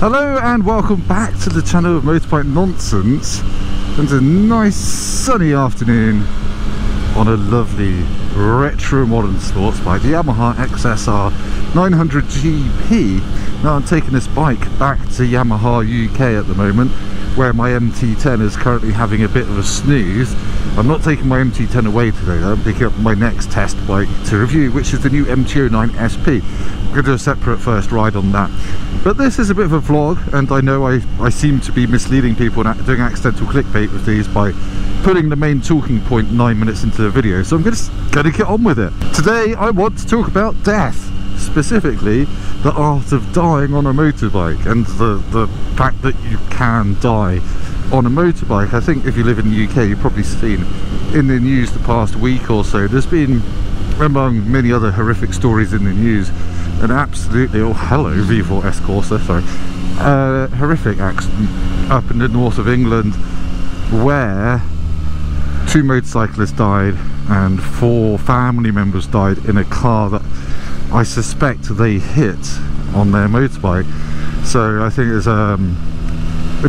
Hello and welcome back to the channel of Motorbike Nonsense. It's a nice sunny afternoon on a lovely retro modern sports bike, the Yamaha XSR 900 GP. Now I'm taking this bike back to Yamaha UK at the moment, where my MT10 is currently having a bit of a snooze. I'm not taking my MT10 away today though. I'm picking up my next test bike to review, which is the new MT09 SP. I'm going to do a separate first ride on that. But this is a bit of a vlog, and I know I seem to be misleading people and doing accidental clickbait with these by putting the main talking point 9 minutes into the video, so I'm just going to get on with it. Today I want to talk about death, specifically the art of dying on a motorbike and the fact that you can die on a motorbike. I think if you live in the UK, you've probably seen in the news the past week or so, there's been, among many other horrific stories in the news, an absolutely, oh hello V4 S Corsa, sorry, horrific accident up in the north of England where 2 motorcyclists died and 4 family members died in a car that I suspect they hit on their motorbike. So I think there's a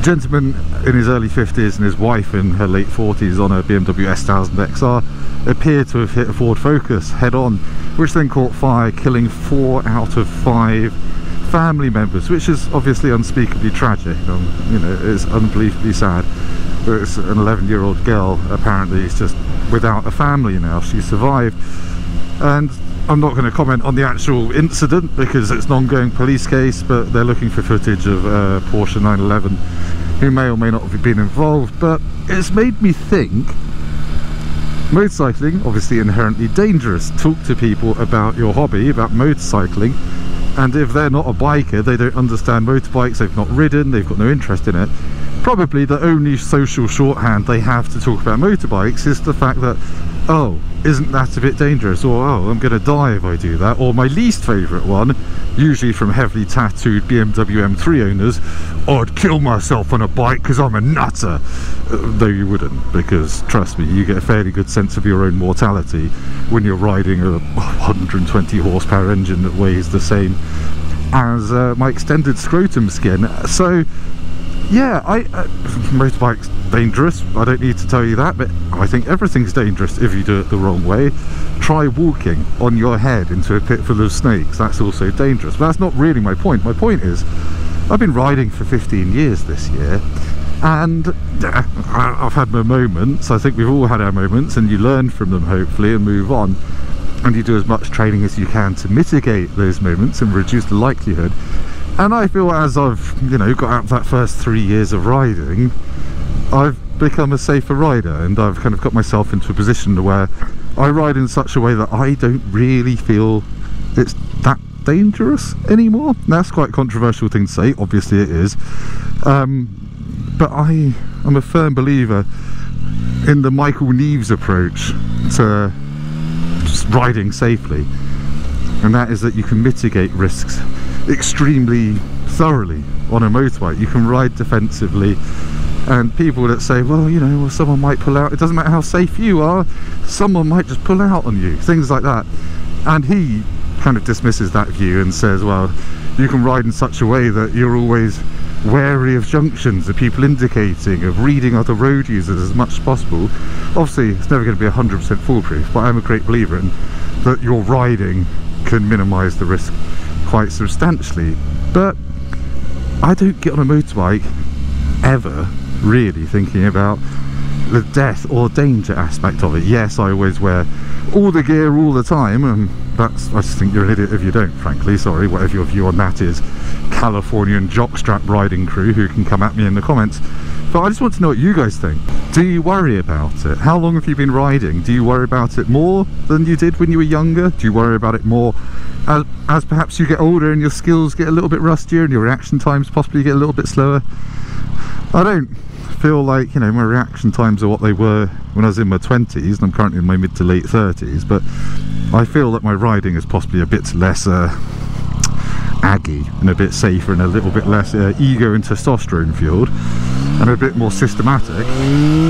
gentleman in his early 50s and his wife in her late 40s on a BMW S1000 XR appeared to have hit a Ford Focus head on, which then caught fire, killing 4 out of 5 family members, which is obviously unspeakably tragic. You know, it's unbelievably sad. But it's an 11-year-old girl, apparently is just without a family now. She survived, and I'm not going to comment on the actual incident because it's an ongoing police case, but they're looking for footage of Porsche 911 who may or may not have been involved. But it's made me think, motorcycling, obviously inherently dangerous. Talk to people about your hobby, about motorcycling, and if they're not a biker, they don't understand motorbikes, they've not ridden, they've got no interest in it, probably the only social shorthand they have to talk about motorbikes is the fact that, oh, isn't that a bit dangerous, or oh, I'm gonna die if I do that, or my least favourite one, usually from heavily tattooed BMW M3 owners, I'd kill myself on a bike because I'm a nutter. Though you wouldn't, because trust me, you get a fairly good sense of your own mortality when you're riding a 120 horsepower engine that weighs the same as my extended scrotum skin. So yeah, motorbike's dangerous, I don't need to tell you that, but I think everything's dangerous if you do it the wrong way. Try walking on your head into a pit full of snakes, that's also dangerous. But that's not really my point. My point is, I've been riding for 15 years this year, and I've had my moments. I think we've all had our moments, and you learn from them hopefully and move on, and you do as much training as you can to mitigate those moments and reduce the likelihood. And I feel as I've, you know, got out that first 3 years of riding, I've become a safer rider, and I've kind of got myself into a position where I ride in such a way that I don't really feel it's that dangerous anymore. That's quite a controversial thing to say, obviously it is, but I'm a firm believer in the Michael Neves approach to just riding safely, and that is that you can mitigate risks extremely thoroughly on a motorbike. You can ride defensively, and people that say, well, you know, well, someone might pull out, it doesn't matter how safe you are, someone might just pull out on you, things like that. And he kind of dismisses that view and says, well, you can ride in such a way that you're always wary of junctions, of people indicating, of reading other road users as much as possible. Obviously it's never going to be 100% foolproof, but I'm a great believer in that your riding can minimise the risk quite substantially. But I don't get on a motorbike ever really thinking about the death or danger aspect of it. Yes, I always wear all the gear all the time, and that's, I just think you're an idiot if you don't, frankly. Sorry, whatever your view on that is, Californian jockstrap riding crew who can come at me in the comments. But I just want to know what you guys think. Do you worry about it? How long have you been riding? Do you worry about it more than you did when you were younger? Do you worry about it more as perhaps you get older and your skills get a little bit rustier and your reaction times possibly get a little bit slower? I don't feel like, you know, my reaction times are what they were when I was in my 20s, and I'm currently in my mid to late 30s, but I feel that my riding is possibly a bit less aggy and a bit safer and a little bit less ego and testosterone fueled. and a bit more systematic.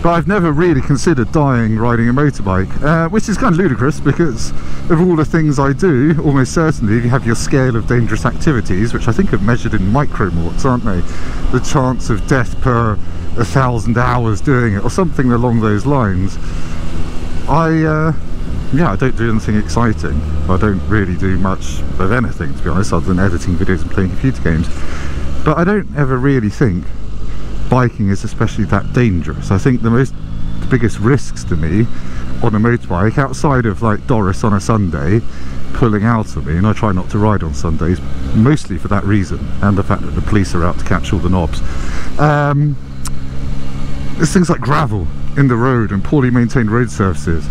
But I've never really considered dying riding a motorbike, which is kind of ludicrous because of all the things I do. Almost certainly, if you have your scale of dangerous activities, which I think are measured in micromorts, aren't they? The chance of death per 1,000 hours doing it, or something along those lines. Yeah, I don't do anything exciting. I don't really do much of anything, to be honest, other than editing videos and playing computer games. But I don't ever really think biking is especially that dangerous. I think the biggest risks to me on a motorbike, outside of like Doris on a Sunday pulling out of me, and I try not to ride on Sundays, mostly for that reason, and the fact that the police are out to catch all the knobs. There's things like gravel in the road and poorly maintained road surfaces.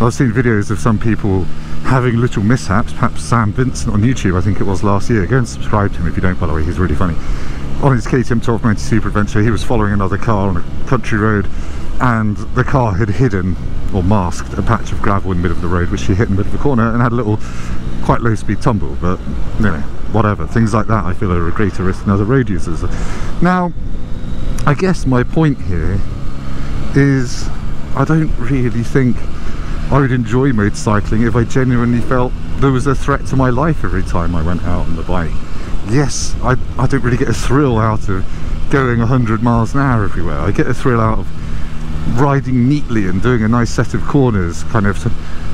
I've seen videos of some people having little mishaps. Perhaps Sam Vincent on YouTube, I think it was last year. Go and subscribe to him if you don't, by the way, he's really funny. On his KTM 1290 Super Adventure, he was following another car on a country road, and the car had hidden or masked a patch of gravel in the middle of the road, which he hit in the middle of the corner and had a little quite low speed tumble. But you know, whatever, things like that I feel are a greater risk than other road users. Now I guess my point here is I don't really think I would enjoy motorcycling if I genuinely felt there was a threat to my life every time I went out on the bike. Yes, I don't really get a thrill out of going 100 miles an hour everywhere. I get a thrill out of riding neatly and doing a nice set of corners kind of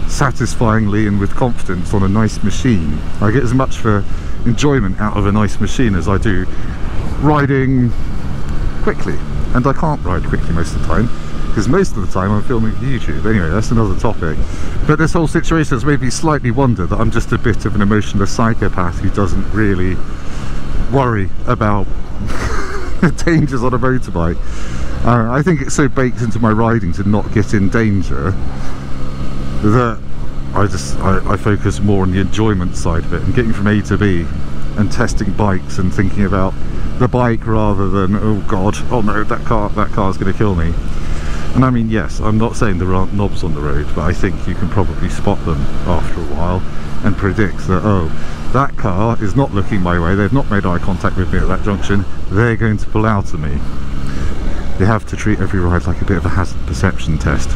satisfyingly and with confidence on a nice machine. I get as much for enjoyment out of a nice machine as I do riding quickly. And I can't ride quickly most of the time, because most of the time I'm filming for YouTube. Anyway, that's another topic. But this whole situation has made me slightly wonder that I'm just a bit of an emotionless psychopath who doesn't really worry about the dangers on a motorbike. I think it's so baked into my riding to not get in danger that I focus more on the enjoyment side of it and getting from A to B and testing bikes and thinking about the bike rather than, oh god, oh no, that car's going to kill me. And I mean, yes, I'm not saying there aren't knobs on the road, but I think you can probably spot them after a while and predict that, oh, that car is not looking my way, they've not made eye contact with me at that junction, they're going to pull out of me. You have to treat every ride like a bit of a hazard perception test,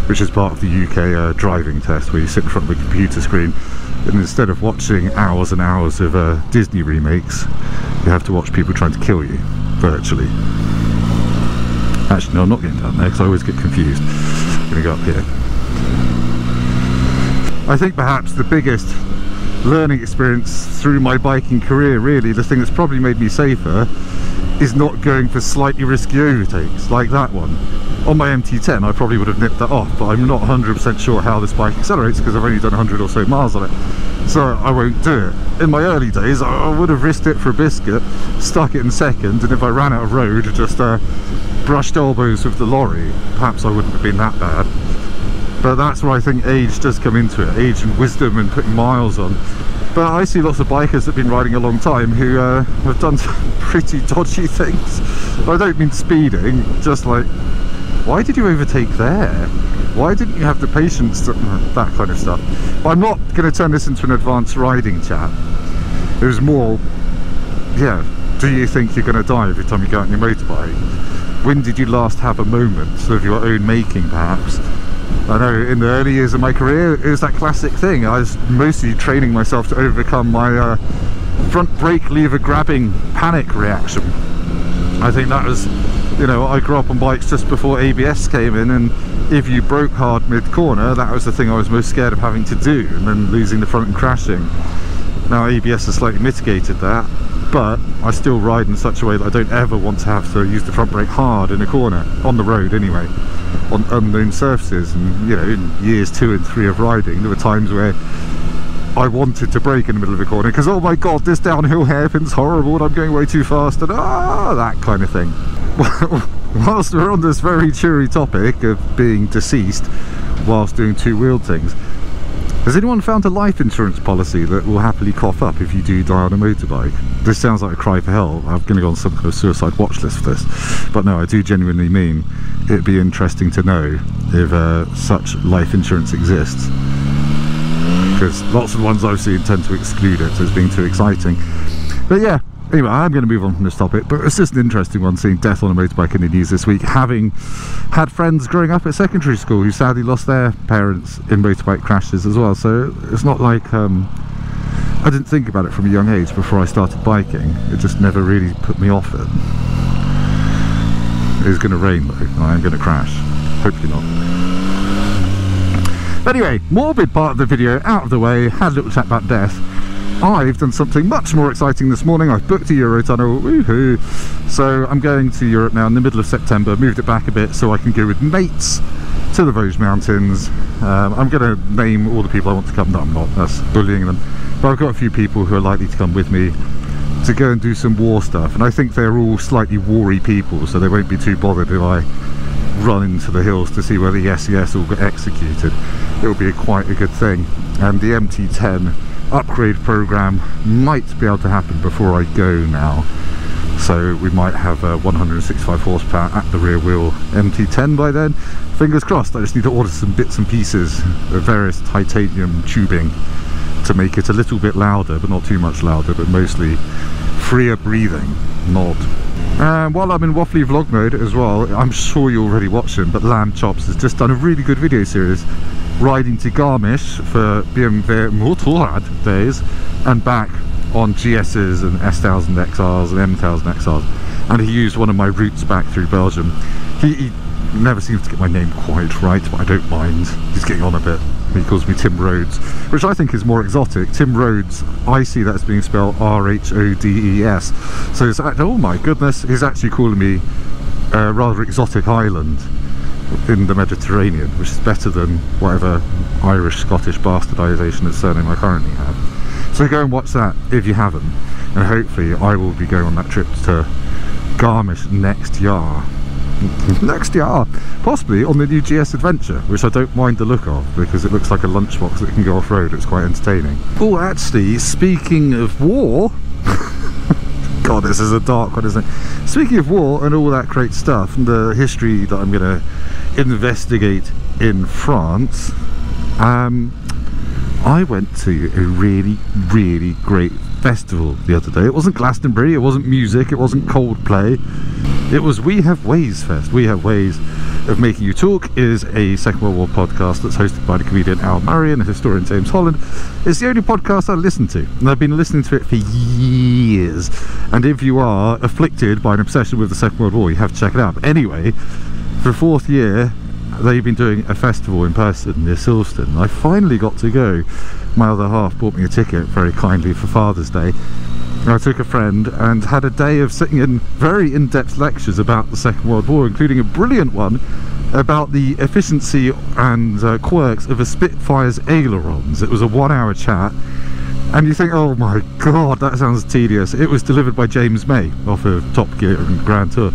which is part of the UK driving test, where you sit in front of a computer screen and instead of watching hours and hours of Disney remakes, you have to watch people trying to kill you, virtually. Actually, no, I'm not getting down there because I always get confused. I'm going to go up here. I think perhaps the biggest learning experience through my biking career, really, the thing that's probably made me safer, is not going for slightly risky overtakes like that one. On my MT10 I probably would have nipped that off, but I'm not 100% sure how this bike accelerates because I've only done 100 or so miles on it, so I won't do it. In my early days I would have risked it for a biscuit, stuck it in second, and if I ran out of road just brushed elbows with the lorry, perhaps I wouldn't have been that bad. But that's where I think age does come into it, age and wisdom and putting miles on. But I see lots of bikers that have been riding a long time who have done some pretty dodgy things. I don't mean speeding, just like, why did you overtake there? Why didn't you have the patience to, that kind of stuff. But I'm not going to turn this into an advanced riding chat. It was more, yeah, do you think you're going to die every time you go out on your motorbike? When did you last have a moment of your own making, perhaps? I know in the early years of my career it was that classic thing. I was mostly training myself to overcome my front brake lever grabbing panic reaction. I think that was, you know, I grew up on bikes just before ABS came in, and if you broke hard mid-corner, that was the thing I was most scared of having to do, and then losing the front and crashing. Now ABS has slightly mitigated that, but I still ride in such a way that I don't ever want to have to use the front brake hard in a corner, on the road anyway, on unknown surfaces. And you know, in years 2 and 3 of riding, there were times where I wanted to brake in the middle of a corner because, oh my god, this downhill hairpin's horrible and I'm going way too fast, and that kind of thing. Whilst we're on this very cheery topic of being deceased whilst doing two-wheeled things, has anyone found a life insurance policy that will happily cough up if you do die on a motorbike? This sounds like a cry for help. I'm going to go on some kind of suicide watch list for this. But no, I do genuinely mean it'd be interesting to know if such life insurance exists. Because lots of the ones I've seen tend to exclude it as being too exciting. But yeah, Anyway, I'm going to move on from this topic, but it's just an interesting one seeing death on a motorbike in the news this week, having had friends growing up at secondary school who sadly lost their parents in motorbike crashes as well. So it's not like I didn't think about it from a young age before I started biking. It just never really put me off it. It's going to rain though, I'm going to crash. Hopefully not. But anyway, morbid part of the video out of the way, had a little chat about death. I've done something much more exciting this morning. I've booked a Eurotunnel, woohoo! So I'm going to Europe now in the middle of September, moved it back a bit so I can go with mates to the Vosges Mountains. I'm going to name all the people I want to come. No, I'm not, that's bullying them. But I've got a few people who are likely to come with me to go and do some war stuff, and I think they're all slightly war-y people, so they won't be too bothered if I run into the hills to see where the SES all got executed. It'll be quite a good thing, and the MT10 upgrade program might be able to happen before I go now, so we might have a 165 horsepower at the rear wheel MT10 by then. Fingers crossed. I just need to order some bits and pieces of various titanium tubing to make it a little bit louder, but not too much louder, but mostly freer breathing mod. And while I'm in waffly vlog mode as well, I'm sure you already watched him, but Lamb Chops has just done a really good video series riding to Garmisch for BMW Motorrad days and back on GS's and S1000 XRs and M1000 XRs, and he used one of my routes back through Belgium. He never seems to get my name quite right, but I don't mind. He's getting on a bit. He calls me Tim Rhodes, which I think is more exotic. Tim Rhodes, I see that as being spelled R-H-O-D-E-S. So it's, oh my goodness, he's actually calling me a rather exotic island in the Mediterranean, which is better than whatever Irish, Scottish bastardisation of surname I currently have. So go and watch that if you haven't, and hopefully I will be going on that trip to Garmisch next year. Next year, possibly on the new GS Adventure, which I don't mind the look of because it looks like a lunchbox that can go off-road. It's quite entertaining. Oh, actually, speaking of war, God, this is a dark one, isn't it? Speaking of war and all that great stuff and the history that I'm going to investigate in France, I went to a really, really great festival the other day. It wasn't Glastonbury, it wasn't music, it wasn't Coldplay. It was We Have Ways Fest. We Have Ways of Making You Talk is a Second World War podcast that's hosted by the comedian Al Murray and the historian James Holland. It's the only podcast I listen to, and I've been listening to it for years. And if you are afflicted by an obsession with the Second World War, you have to check it out. But anyway, for the 4th year, they've been doing a festival in person near Silverstone. I finally got to go. My other half bought me a ticket very kindly for Father's Day. I took a friend and had a day of sitting in very in-depth lectures about the Second World War, including a brilliant one about the efficiency and quirks of a Spitfire's ailerons. It was a 1-hour chat, and you think, oh my god, that sounds tedious. It was delivered by James May off of Top Gear and Grand Tour,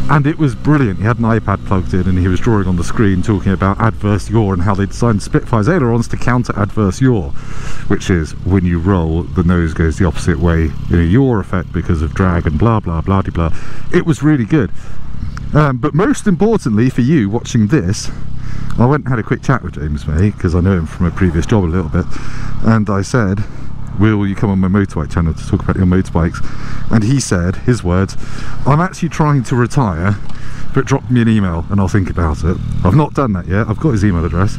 and it was brilliant. He had an iPad plugged in and he was drawing on the screen talking about adverse yaw and how they designed Spitfire's ailerons to counter adverse yaw, which is when you roll, the nose goes the opposite way in a yaw effect because of drag and blah blah blah de blah. It was really good. But most importantly for you watching this, I went and had a quick chat with James May because I know him from a previous job a little bit, and I said, will you come on my motorbike channel to talk about your motorbikes? And he said, his words, I'm actually trying to retire, but drop me an email and I'll think about it. I've not done that yet. I've got his email address.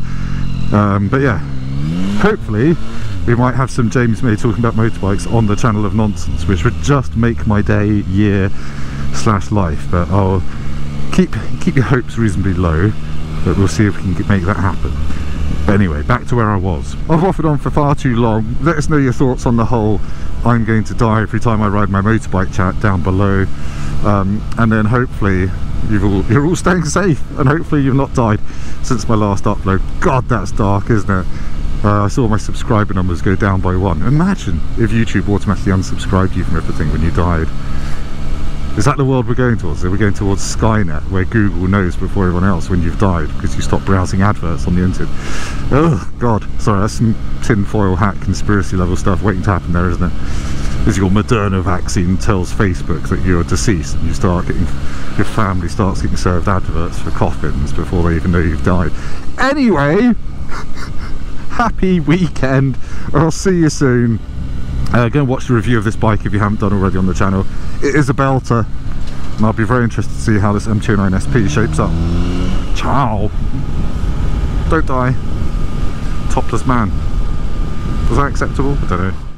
But yeah, hopefully we might have some James May talking about motorbikes on the channel of nonsense, which would just make my day, year / life. But I'll keep your hopes reasonably low, but we'll see if we can make that happen. But anyway, back to where I was. I've waffled on for far too long. Let us know your thoughts on the whole I'm going to die every time I ride my motorbike chat down below, and then hopefully you're all staying safe, and hopefully you've not died since my last upload. God, that's dark, isn't it? I saw my subscriber numbers go down by 1. Imagine if YouTube automatically unsubscribed you from everything when you died. Is that the world we're going towards? Are we going towards Skynet, where Google knows before everyone else when you've died because you stop browsing adverts on the internet? Oh god, sorry, that's some tinfoil hat conspiracy level stuff waiting to happen there, isn't it? As your Moderna vaccine tells Facebook that you're deceased, and your family starts getting served adverts for coffins before they even know you've died. Anyway, happy weekend. I'll see you soon. Go and watch the review of this bike if you haven't done already on the channel. It is a belter, and I'll be very interested to see how this M29 SP shapes up. Ciao! Don't die. Topless man. Was that acceptable? I don't know.